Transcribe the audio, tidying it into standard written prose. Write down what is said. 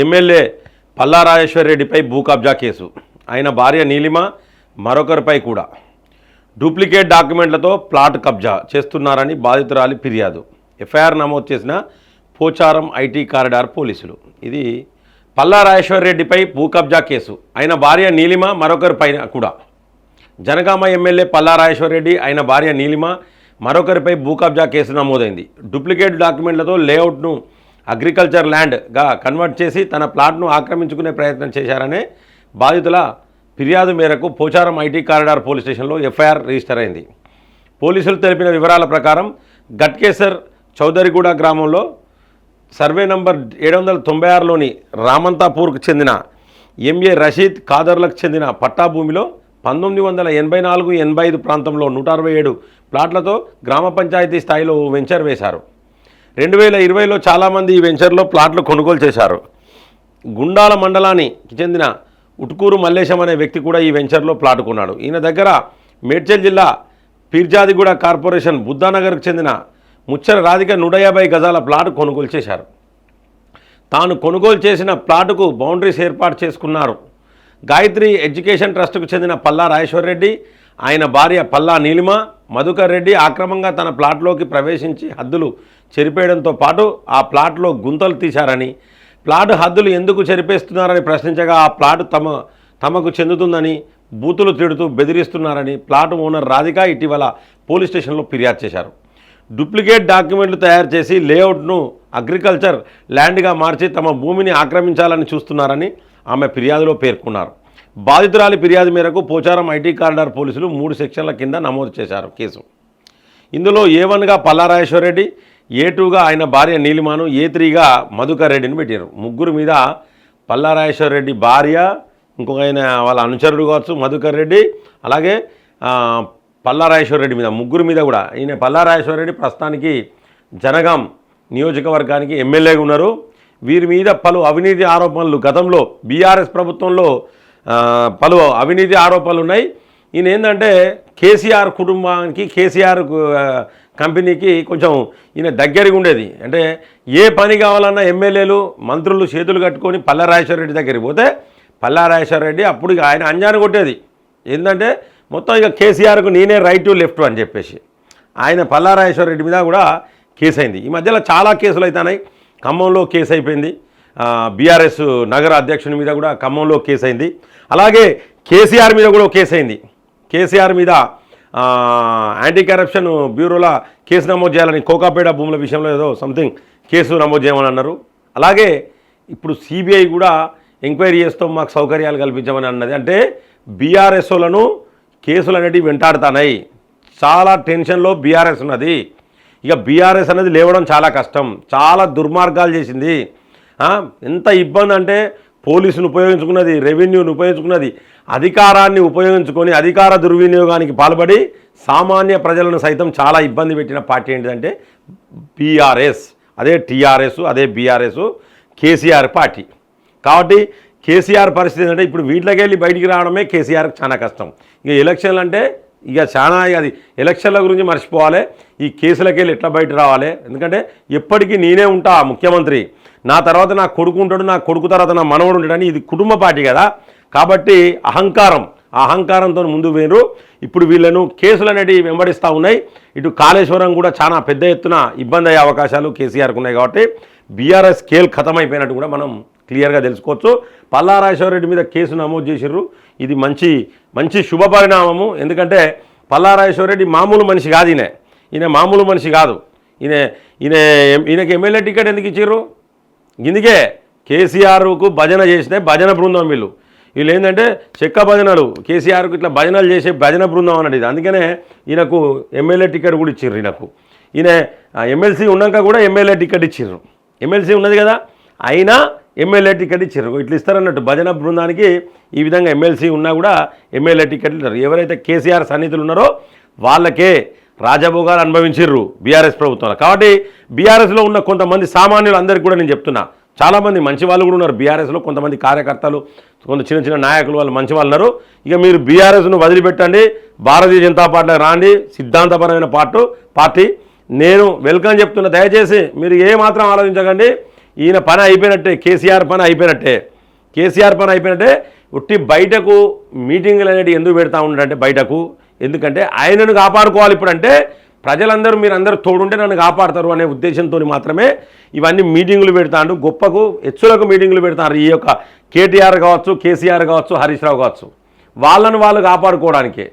MLA Palla Rajeshwar రెడ్డిపై భూ కబ్జా కేసు. ఆయన భార్య నీలిమ మరొకరిపై కూడా డూప్లికేట్ డాక్యుమెంట్లతో ప్లాట్ కబ్జా చేస్తున్నారని బాధితురాలి ఫిర్యాదు. ఎఫ్ఐఆర్ నమోదు చేసిన పోచారం ఐటీ కారిడార్ పోలీసులు. ఇది పల్లా రాజేశ్వర్ రెడ్డిపై భూ కబ్జా కేసు. ఆయన భార్య నీలిమ మరొకరిపై కూడా జనగామ ఎమ్మెల్యే పల్లా రాజేశ్వర్ రెడ్డి ఆయన భార్య నీలిమ మరొకరిపై భూ కబ్జా కేసు నమోదైంది. డూప్లికేట్ డాక్యుమెంట్లతో లేఅవుట్ను అగ్రికల్చర్ ల్యాండ్గా కన్వర్ట్ చేసి తన ప్లాట్ను ఆక్రమించుకునే ప్రయత్నం చేశారనే బాధితుల ఫిర్యాదు మేరకు పోచారం ఐటీ కారిడార్ పోలీస్ స్టేషన్లో ఎఫ్ఐఆర్ రిజిస్టర్ అయింది. పోలీసులు తెలిపిన వివరాల ప్రకారం గట్కేసర్ చౌదరిగూడ గ్రామంలో సర్వే నంబర్ 796లోని రామంతాపూర్కు చెందిన ఎంఏ రషీద్ ఖాదర్లకు చెందిన పట్టా భూమిలో 1984-85 ప్రాంతంలో 167 ప్లాట్లతో గ్రామ పంచాయతీ స్థాయిలో వెంచర్ వేశారు. 2020లో చాలామంది ఈ వెంచర్లో ప్లాట్లు కొనుగోలు చేశారు. గుండాల మండలానికి చెందిన ఉట్కూరు మల్లేశం అనే వ్యక్తి కూడా ఈ వెంచర్లో ప్లాట్ కొన్నాడు. ఈయన దగ్గర మేడ్చల్ జిల్లా పీర్జాదిగూడ కార్పొరేషన్ బుద్ధానగర్కు చెందిన ముచ్చర రాధిక 150 గజాల ప్లాట్ కొనుగోలు చేశారు. తాను కొనుగోలు చేసిన ప్లాటుకు బౌండరీస్ ఏర్పాటు చేసుకున్నారు. గాయత్రి ఎడ్యుకేషన్ ట్రస్టుకు చెందిన పల్లా రాజేశ్వర్ రెడ్డి ఆయన భార్య పల్లా నీలిమ మధుకర్ రెడ్డి అక్రమంగా తన ప్లాట్లోకి ప్రవేశించి హద్దులు చెరిపేయడంతో పాటు ఆ ప్లాట్లో గుంతలు తీశారని, ప్లాట్ హద్దులు ఎందుకు చెరిపేస్తున్నారని ప్రశ్నించగా ఆ ప్లాట్ తమకు చెందుతుందని బూతులు తిడుతూ బెదిరిస్తున్నారని ప్లాట్ ఓనర్ రాధిక ఇటీవల పోలీస్ స్టేషన్లో ఫిర్యాదు చేశారు. డూప్లికేట్ డాక్యుమెంట్లు తయారు చేసి లేఅవుట్ను అగ్రికల్చర్ ల్యాండ్గా మార్చి తమ భూమిని ఆక్రమించాలని చూస్తున్నారని ఆమె ఫిర్యాదులో పేర్కొన్నారు. బాధితురాలి ఫిర్యాదు మేరకు పోచారం ఐటీ కారిడార్ పోలీసులు 3 సెక్షన్ల కింద నమోదు చేశారు కేసు. ఇందులో A1గా పల్లా రాజేశ్వర్ రెడ్డి, A2గా ఆయన భార్య నీలిమాను, A3గా మధుకర్ రెడ్డిని పెట్టారు. ముగ్గురు మీద పల్లా రాజేశ్వర్ రెడ్డి భార్య, ఇంకొక ఆయన వాళ్ళ అనుచరుడు కావచ్చు మధుకర్ రెడ్డి, అలాగే పల్లా రాజేశ్వర్ రెడ్డి మీద ముగ్గురు మీద కూడా. ఈయన పల్లా రాజేశ్వర్ రెడ్డి ప్రస్తుతానికి జనగాం నియోజకవర్గానికి ఎమ్మెల్యేగా ఉన్నారు. వీరి మీద పలు అవినీతి ఆరోపణలు, గతంలో బీఆర్ఎస్ ప్రభుత్వంలో పలు అవినీతి ఆరోపణలు ఉన్నాయి. ఈయన ఏంటంటే కేసీఆర్ కుటుంబానికి, కేసీఆర్ కంపెనీకి కొంచెం ఈయన దగ్గరగా ఉండేది. అంటే ఏ పని కావాలన్నా ఎమ్మెల్యేలు మంత్రులు చేతులు కట్టుకొని పల్లా రాజేశ్వర్ రెడ్డి దగ్గరికి పోతే పల్లా రాజేశ్వర్ రెడ్డి అప్పుడు ఆయన అంజాన్ని కొట్టేది. ఏంటంటే మొత్తం ఇక కేసీఆర్కు నేనే రైట్ లెఫ్ట్ అని చెప్పేసి ఆయన పల్లా రాజేశ్వర్ రెడ్డి మీద కూడా కేసు అయింది. ఈ మధ్యలో చాలా కేసులు అవుతున్నాయి. ఖమ్మంలో కేసు అయిపోయింది. బీఆర్ఎస్ నగర అధ్యక్షుని మీద కూడా ఖమ్మంలో కేసు అయింది. అలాగే కేసీఆర్ మీద కూడా కేసు అయింది. కేసీఆర్ మీద యాంటీ కరప్షన్ బ్యూరోలో కేసు నమోదు చేయాలని, కోకాపేట భూముల విషయంలో ఏదో సంథింగ్ కేసు నమోదు చేయమని అన్నారు. అలాగే ఇప్పుడు సిబిఐ కూడా ఎంక్వైరీ చేస్తాం, మాకు సౌకర్యాలు కల్పించమని అన్నది. అంటే బీఆర్ఎస్లను కేసులు అనేటివి వెంటాడుతున్నాయి. చాలా టెన్షన్లో బీఆర్ఎస్ ఉన్నది. ఇక బీఆర్ఎస్ అనేది లేవడం చాలా కష్టం. చాలా దుర్మార్గాలు చేసింది. ఎంత ఇబ్బంది అంటే పోలీసును ఉపయోగించుకున్నది, రెవెన్యూను ఉపయోగించుకున్నది, అధికారాన్ని ఉపయోగించుకొని అధికార దుర్వినియోగానికి పాల్పడి సామాన్య ప్రజలను సైతం చాలా ఇబ్బంది పెట్టిన పార్టీ ఏంటిదంటే బీఆర్ఎస్. అదే టీఆర్ఎస్, అదే బీఆర్ఎస్, కేసీఆర్ పార్టీ. కాబట్టి కేసీఆర్ పరిస్థితి ఏంటంటే ఇప్పుడు వీటిలోకి వెళ్ళి బయటికి రావడమే కేసీఆర్కి చాలా కష్టం. ఇక ఎలక్షన్లు అంటే ఇక చాలా అది ఎలక్షన్ల గురించి మర్చిపోవాలి. ఈ కేసులకి వెళ్ళి ఎట్లా బయట రావాలి? ఎందుకంటే ఎప్పటికీ నేనే ఉంటా ముఖ్యమంత్రి, నా తర్వాత నా కొడుకు ఉంటాడు, నా కొడుకు తర్వాత నా మనవడు ఉంటాడని. ఇది కుటుంబ పార్టీ కదా. కాబట్టి అహంకారంతో ముందు వేరు. ఇప్పుడు వీళ్ళను కేసులు అనేటివి వెంబడిస్తూ ఉన్నాయి. ఇటు కాళేశ్వరం కూడా చాలా పెద్ద ఎత్తున ఇబ్బంది అయ్యే అవకాశాలు కేసీఆర్కు ఉన్నాయి. కాబట్టి బీఆర్ఎస్ స్కేల్ ఖతం అయిపోయినట్టు కూడా మనం క్లియర్గా తెలుసుకోవచ్చు. పల్లా రాజేశ్వర్ రెడ్డి మీద కేసు నమోదు చేసిర్రు. ఇది మంచి శుభ పరిణామము. ఎందుకంటే పల్లా రాజేశ్వర్ రెడ్డి మామూలు మనిషి కాదు. ఈయన మామూలు మనిషి కాదు. ఈయనకి ఎమ్మెల్యే టికెట్ ఎందుకు ఇచ్చిర్రు? ఇందుకే కేసీఆర్కు భజన చేస్తే భజన బృందం వీళ్ళు ఏంటంటే చెక్క భజనలు, కేసీఆర్కు ఇట్లా భజనలు చేసే భజన బృందం అన్నది. అందుకనే ఈయనకు ఎమ్మెల్యే టికెట్ కూడా ఇచ్చిర్రు. ఈయన ఎమ్మెల్సీ ఉన్నాక కూడా ఎమ్మెల్యే టికెట్ ఇచ్చిర్రు. ఎమ్మెల్సీ ఉన్నది కదా, అయినా ఎమ్మెల్యే టికెట్ ఇచ్చారు. ఇట్లా ఇస్తారన్నట్టు భజన బృందానికి ఈ విధంగా ఎమ్మెల్సీ ఉన్నా కూడా ఎమ్మెల్యే టికెట్లు ఇస్తారు. ఎవరైతే కేసీఆర్ సన్నిహితులు ఉన్నారో వాళ్ళకే రాజభోగాలు అనుభవించిర్రు బీఆర్ఎస్ ప్రభుత్వంలో. కాబట్టి బీఆర్ఎస్లో ఉన్న కొంతమంది సామాన్యులు అందరికీ కూడా నేను చెప్తున్నా, చాలామంది మంచి వాళ్ళు కూడా ఉన్నారు బీఆర్ఎస్లో. కొంతమంది కార్యకర్తలు, కొంత చిన్న నాయకులు, వాళ్ళు మంచి వాళ్ళు ఉన్నారు. ఇక మీరు బీఆర్ఎస్ను వదిలిపెట్టండి, భారతీయ జనతా పార్టీలో రాండి, సిద్ధాంతపరమైన పార్టీ. నేను వెల్కమ్ చెప్తున్నా. దయచేసి మీరు ఏమాత్రం ఆలోచించకండి. ఈయన పని అయిపోయినట్టే, కేసీఆర్ పని అయిపోయినట్టే. కేసీఆర్ పని అయిపోయినట్టే. ఉట్టి బయటకు మీటింగులు అనేవి ఎందుకు పెడతా ఉంటారంటే బయటకు, ఎందుకంటే ఆయనను కాపాడుకోవాలి. ఇప్పుడంటే ప్రజలందరూ మీరందరూ తోడుంటే నన్ను కాపాడతారు అనే ఉద్దేశంతో మాత్రమే ఇవన్నీ మీటింగులు పెడతాడు. గొప్పకు హెచ్చులకు మీటింగులు పెడతారు. ఈ యొక్క కేటీఆర్ కావచ్చు, కేసీఆర్ కావచ్చు, హరీష్ రావు కావచ్చు, వాళ్ళను వాళ్ళు కాపాడుకోవడానికే.